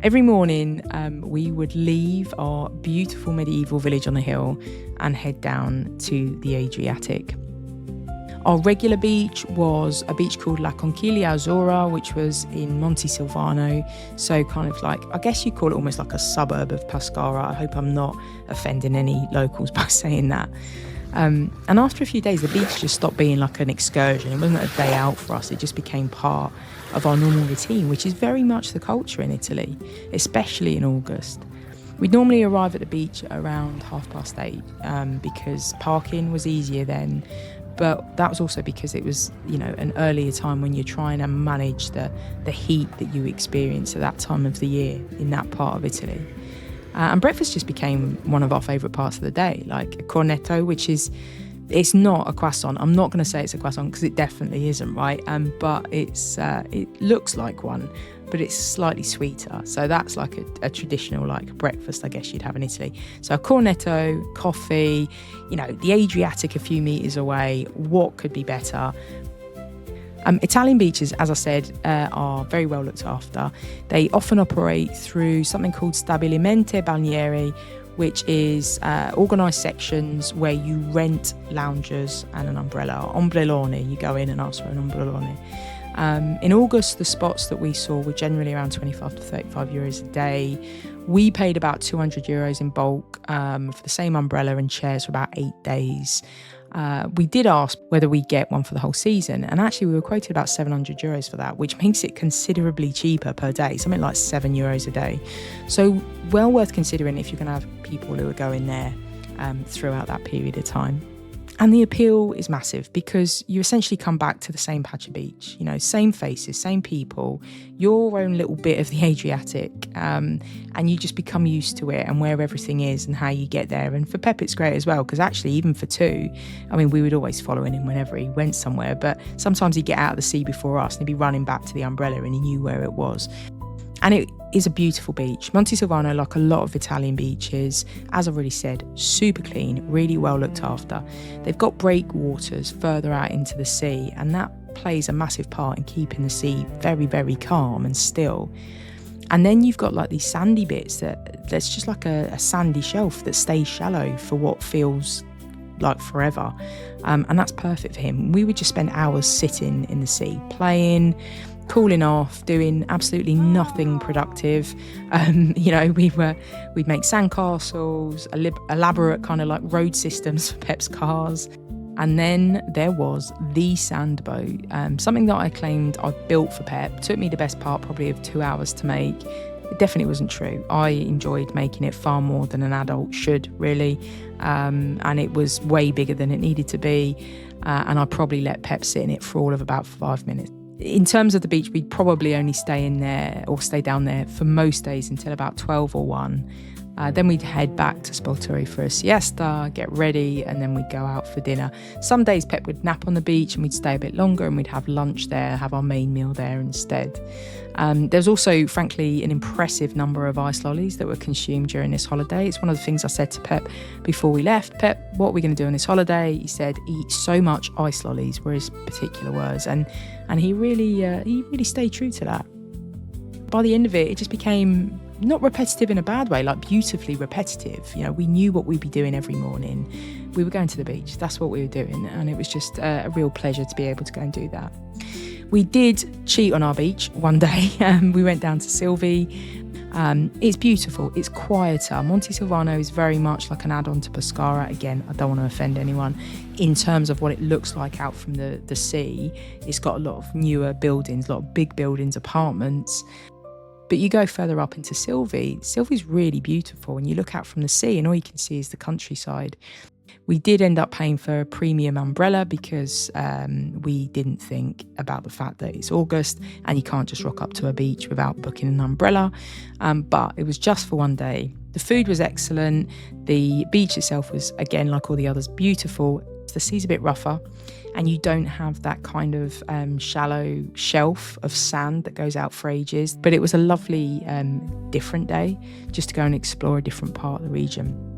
Every morning, we would leave our beautiful medieval village on the hill and head down to the Adriatic. Our regular beach was a beach called La Conchiglia Azzurra, which was in Montesilvano. So kind of like, I guess you'd call it almost like a suburb of Pescara. I hope I'm not offending any locals by saying that. And after a few days, the beach just stopped being like an excursion. It wasn't a day out for us. It just became part of our normal routine, which is very much the culture in Italy, especially in August. We'd normally arrive at the beach at around 8:30 because parking was easier then. But that was also because it was, an earlier time when you're trying to manage the heat that you experience at that time of the year in that part of Italy. And breakfast just became one of our favourite parts of the day, like a cornetto, which is, it's not a croissant. I'm not going to say it's a croissant because it definitely isn't, right? But it looks like one, but it's slightly sweeter. So that's like a traditional breakfast, I guess you'd have in Italy. So a cornetto, coffee, the Adriatic a few metres away. What could be better? Italian beaches, as I said, are very well looked after. They often operate through something called stabilimenti balneari, which is organised sections where you rent loungers and an umbrella. Ombrellone, you go in and ask for an ombrellone. In August, the spots that we saw were generally around 25 to 35 euros a day. We paid about 200 euros in bulk for the same umbrella and chairs for about 8 days. We did ask whether we get one for the whole season, and actually we were quoted about 700 euros for that, which makes it considerably cheaper per day, something like 7 euros a day. So well worth considering if you're going to have people who are going there throughout that period of time. And the appeal is massive because you essentially come back to the same patch of beach, same faces, same people, your own little bit of the Adriatic, and you just become used to it and where everything is and how you get there. And for Pep, it's great as well because actually, even for two, we would always follow him whenever he went somewhere, but sometimes he'd get out of the sea before us and he'd be running back to the umbrella and he knew where it was. And it is a beautiful beach. Montesilvano, like a lot of Italian beaches, as I've already said, super clean, really well looked after. They've got breakwaters further out into the sea, and that plays a massive part in keeping the sea very, very calm and still. And then you've got these sandy bits that's just like a sandy shelf that stays shallow for what feels like forever. And that's perfect for him. We would just spend hours sitting in the sea, playing, cooling off, doing absolutely nothing productive. We'd make sandcastles, elaborate kind of road systems for Pep's cars. And then there was the sand boat, something that I claimed I built for Pep. Took me the best part probably of 2 hours to make. It definitely wasn't true. I enjoyed making it far more than an adult should, really. And it was way bigger than it needed to be. And I probably let Pep sit in it for all of about 5 minutes. In terms of the beach, we'd probably only stay down there for most days until about 12 or 1. Then we'd head back to Spoltore for a siesta, get ready, and then we'd go out for dinner. Some days Pep would nap on the beach and we'd stay a bit longer and we'd have lunch there, have our main meal there instead. There's also, frankly, an impressive number of ice lollies that were consumed during this holiday. It's one of the things I said to Pep before we left. Pep, what are we going to do on this holiday? He said, eat so much ice lollies, were his particular words. And he really stayed true to that. By the end of it, it just became not repetitive in a bad way, beautifully repetitive. We knew what we'd be doing every morning. We were going to the beach. That's what we were doing. And it was just a real pleasure to be able to go and do that. We did cheat on our beach one day. We went down to Silvi. It's beautiful. It's quieter. Montesilvano is very much like an add-on to Pescara. Again, I don't want to offend anyone. In terms of what it looks like out from the sea, it's got a lot of newer buildings, a lot of big buildings, apartments. But you go further up into Silvi. Silvi's really beautiful, and you look out from the sea and all you can see is the countryside. We did end up paying for a premium umbrella because we didn't think about the fact that it's August and you can't just rock up to a beach without booking an umbrella. But it was just for one day. The food was excellent. The beach itself was, again, like all the others, beautiful. The sea's a bit rougher and you don't have that kind of shallow shelf of sand that goes out for ages. But it was a lovely, different day just to go and explore a different part of the region.